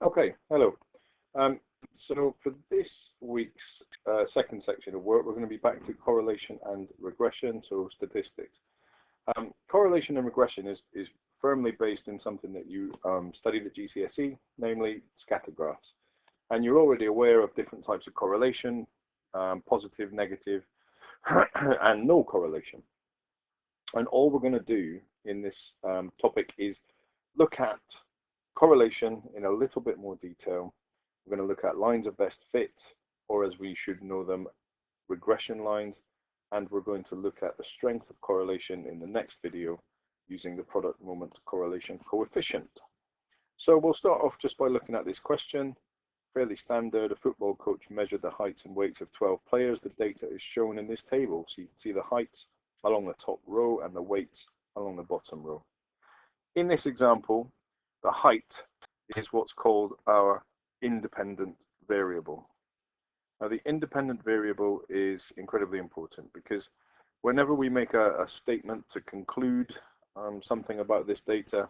Okay, hello. So for this week's second section of work, we're going to be back to correlation and regression, so statistics. Correlation and regression is firmly based in something that you studied at GCSE, namely scattergraphs. And you're already aware of different types of correlation, positive, negative, and no correlation. And all we're going to do in this topic is look at correlation in a little bit more detail. We're going to look at lines of best fit, or as we should know them, regression lines, and we're going to look at the strength of correlation in the next video using the product moment correlation coefficient. So we'll start off just by looking at this question. Fairly standard. A football coach measured the heights and weights of 12 players. The data is shown in this table. So you can see the heights along the top row and the weights along the bottom row. In this example, the height is what's called our independent variable. Now, the independent variable is incredibly important because whenever we make a statement to conclude something about this data,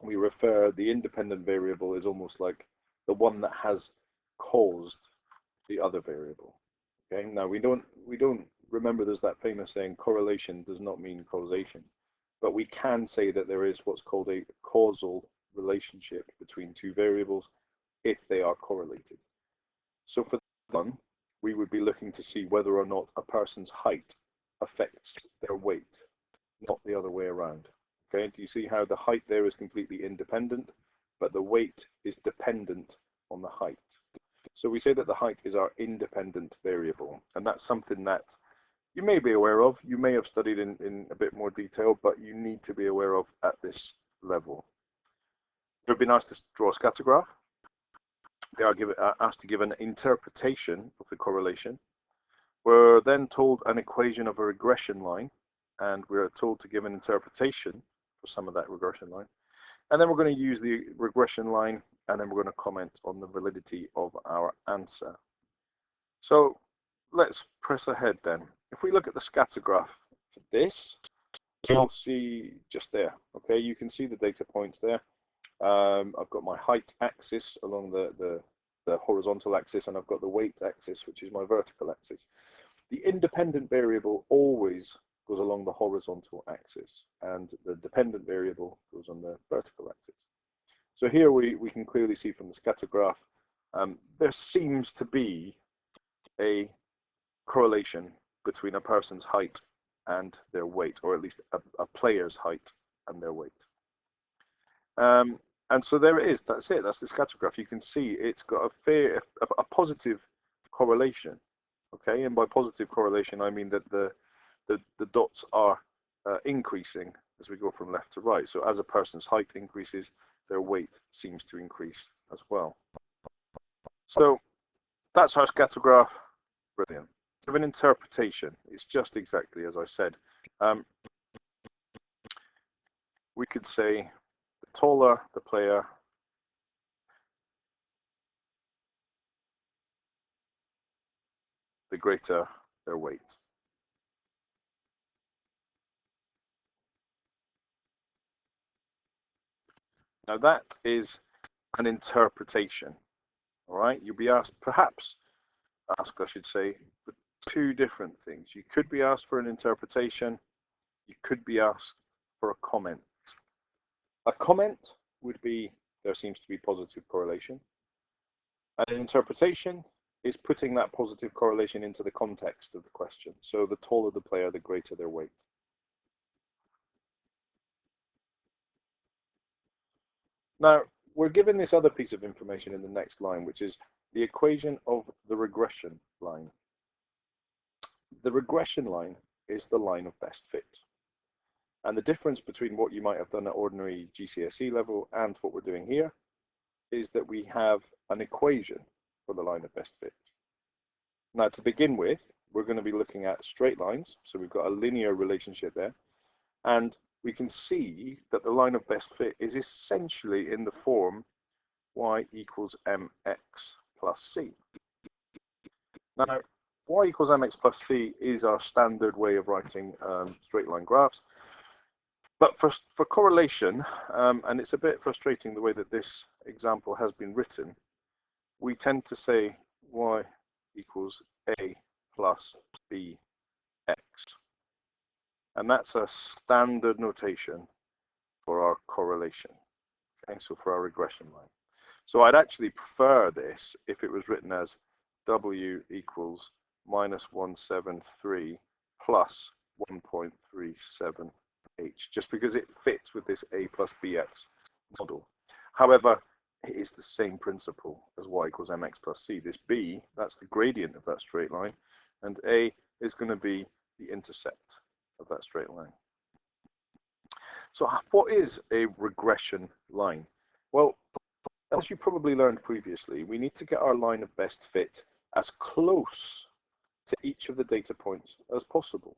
we refer the independent variable is almost like the one that has caused the other variable. Okay, now we don't remember there's that famous saying, correlation does not mean causation, but we can say that there is what's called a causal relationship between two variables if they are correlated. So for that one, we would be looking to see whether or not a person's height affects their weight, not the other way around. Okay, do you see how the height there is completely independent, but the weight is dependent on the height? So we say that the height is our independent variable, and that's something that you may be aware of, you may have studied in a bit more detail, but you need to be aware of at this level. You've been asked to draw a scatter graph. They are asked to give an interpretation of the correlation. We're then told an equation of a regression line, and we're told to give an interpretation for some of that regression line. And then we're going to use the regression line, and then we're going to comment on the validity of our answer. So let's press ahead then. If we look at the scatter graph for this, you'll see just there, okay, you can see the data points there. I've got my height axis along the horizontal axis, and I've got the weight axis, which is my vertical axis. The independent variable always goes along the horizontal axis, and the dependent variable goes on the vertical axis. So here we can clearly see from the scatter graph, there seems to be a correlation between a person's height and their weight, or at least a player's height and their weight. And so there it is. That's it. That's the scatter graph. You can see it's got a positive correlation. Okay, and by positive correlation, I mean that the dots are increasing as we go from left to right. So as a person's height increases, their weight seems to increase as well. So that's our scatter graph. Brilliant. Give an interpretation. It's just exactly as I said. We could say the taller the player, the greater their weight. Now that is an interpretation. All right, you'll be asked, I should say, for two different things. You could be asked for an interpretation. You could be asked for a comment. A comment would be, there seems to be positive correlation. And an interpretation is putting that positive correlation into the context of the question. So the taller the player, the greater their weight. Now, we're given this other piece of information in the next line, which is the equation of the regression line. The regression line is the line of best fit. And the difference between what you might have done at ordinary GCSE level and what we're doing here is that we have an equation for the line of best fit. Now, to begin with, we're going to be looking at straight lines. So we've got a linear relationship there. And we can see that the line of best fit is essentially in the form y equals mx plus c. Now, y equals mx plus c is our standard way of writing straight line graphs. But for correlation, and it's a bit frustrating the way that this example has been written, we tend to say y equals a plus bx. And that's a standard notation for our correlation. Okay, so for our regression line. So I'd actually prefer this if it was written as w equals minus 173 plus 1.37h, just because it fits with this a plus bx model. However, it is the same principle as y equals mx plus c. This b, that's the gradient of that straight line, and a is going to be the intercept of that straight line. So what is a regression line? Well, as you probably learned previously, we need to get our line of best fit as close to each of the data points as possible.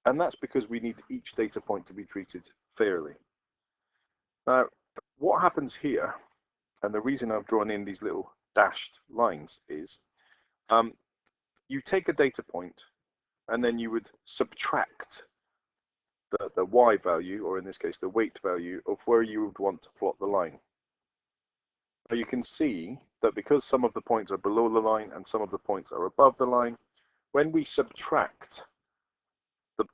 And that's because we need each data point to be treated fairly. Now, what happens here, and the reason I've drawn in these little dashed lines is, you take a data point and then you would subtract the y value, or in this case, the weight value of where you would want to plot the line. Now you can see that because some of the points are below the line and some of the points are above the line, when we subtract the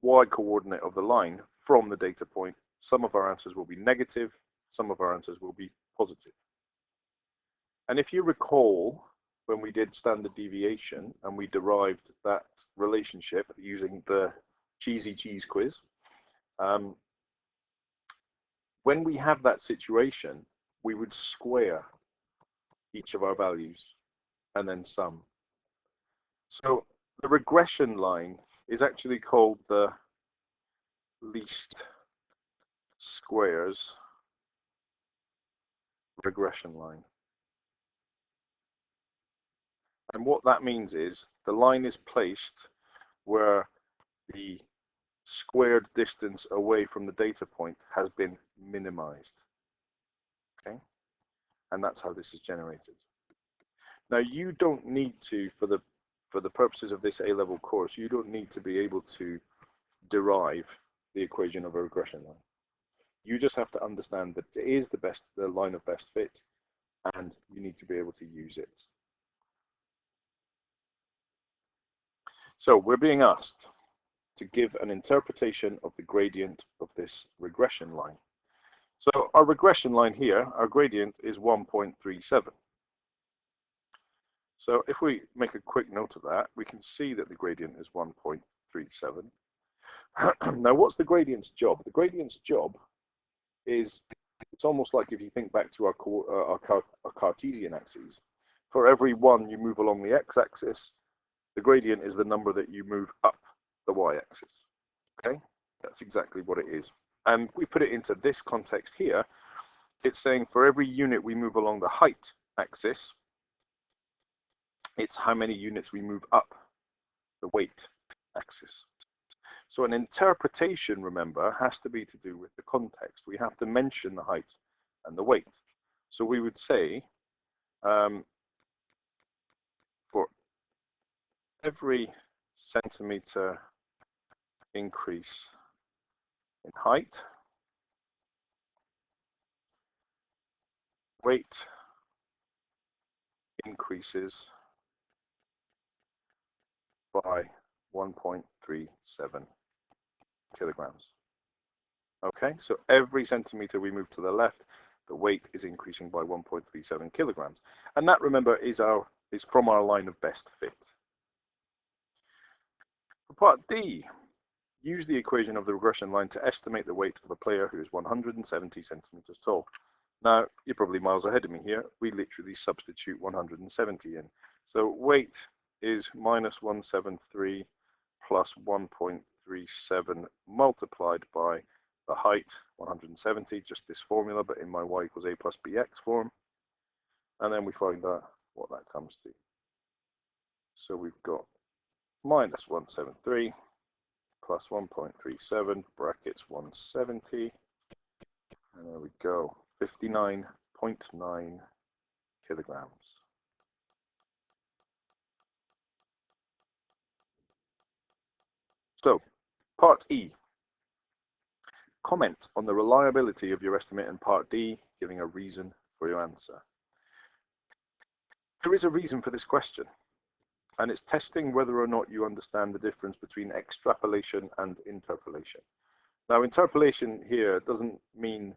y coordinate of the line from the data point, some of our answers will be negative, some of our answers will be positive. And if you recall, when we did standard deviation and we derived that relationship using the cheesy cheese quiz, when we have that situation, we would square each of our values and then sum. So the regression line is actually called the least squares regression line. And what that means is the line is placed where the squared distance away from the data point has been minimized. Okay, and that's how this is generated. Now you don't need to, for the purposes of this A-level course, you don't need to be able to derive the equation of a regression line. You just have to understand that it is the line of best fit, and you need to be able to use it. So we're being asked to give an interpretation of the gradient of this regression line. So our regression line here, our gradient is 1.37. So if we make a quick note of that, we can see that the gradient is 1.37. Now, what's the gradient's job? The gradient's job is, it's almost like if you think back to our Cartesian axes. For every one you move along the x-axis, the gradient is the number that you move up the y-axis. Okay, that's exactly what it is. And we put it into this context here. It's saying for every unit we move along the height axis, it's how many units we move up the weight axis. So an interpretation, remember, has to be to do with the context. We have to mention the height and the weight. So we would say for every centimeter increase in height, weight increases by 1.37 kilograms. Okay, so every centimeter we move to the left, the weight is increasing by 1.37 kilograms. And that, remember, is from our line of best fit. For part D, use the equation of the regression line to estimate the weight of a player who is 170 centimeters tall. Now, you're probably miles ahead of me here. We literally substitute 170 in. So weight is minus 173 plus 1.37 multiplied by the height, 170, just this formula, but in my y equals a plus bx form. And then we find out what that comes to. So we've got minus 173 plus 1.37 brackets 170. And there we go, 59.9 kilograms. So, part E. comment on the reliability of your estimate in part D, giving a reason for your answer. There is a reason for this question, and it's testing whether or not you understand the difference between extrapolation and interpolation. Now, interpolation here doesn't mean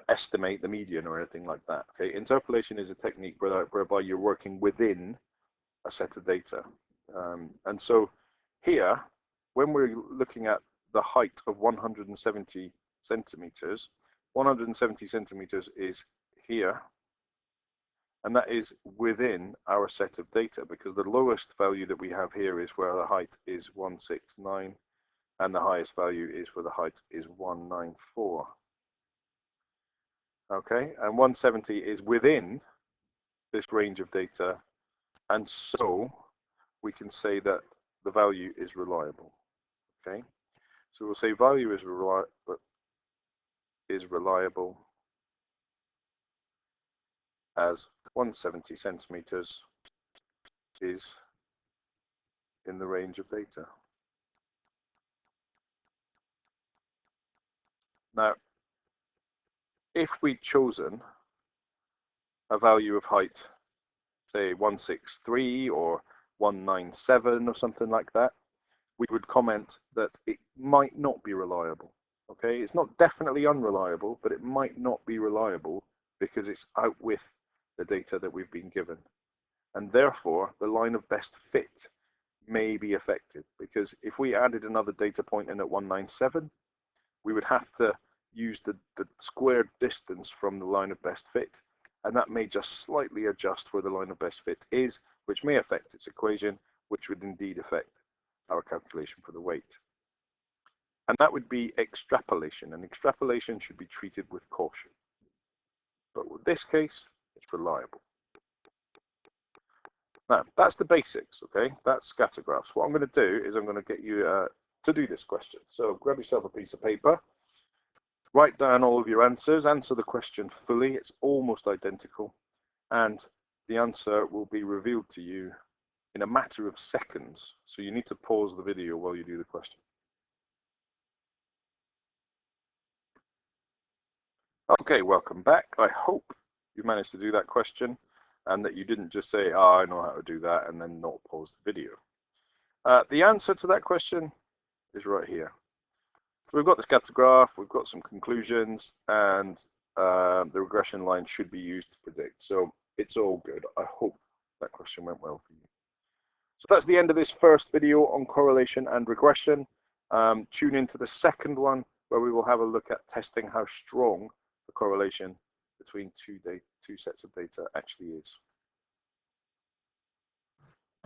estimate the median or anything like that. Okay, interpolation is a technique whereby you're working within a set of data, and so here, when we're looking at the height of 170 centimeters, 170 centimeters is here, and that is within our set of data, because the lowest value that we have here is where the height is 169, and the highest value is where the height is 194. Okay, and 170 is within this range of data, and so we can say that the value is reliable. Okay, so we'll say value is reliable as 170 centimeters is in the range of data. Now, if we'd chosen a value of height, say 163 or 197 or something like that, we would comment that it might not be reliable. Okay, it's not definitely unreliable, but it might not be reliable because it's out with the data that we've been given. And therefore, the line of best fit may be affected, because if we added another data point in at 197, we would have to use the squared distance from the line of best fit, and that may just slightly adjust where the line of best fit is, which may affect its equation, which would indeed affect our calculation for the weight. And that would be extrapolation, and extrapolation should be treated with caution. But with this case, it's reliable. Now, that's the basics, okay? That's scattergraphs. What I'm going to do is I'm going to get you to do this question. So grab yourself a piece of paper, write down all of your answers, answer the question fully. It's almost identical, and the answer will be revealed to you in a matter of seconds. So you need to pause the video while you do the question. Okay, welcome back. I hope you managed to do that question and that you didn't just say, oh, I know how to do that, and then not pause the video. The answer to that question is right here. So we've got the scatter graph, we've got some conclusions, and the regression line should be used to predict. So it's all good. I hope that question went well for you. So that's the end of this first video on correlation and regression. Tune into the second one, where we will have a look at testing how strong the correlation between two sets of data actually is.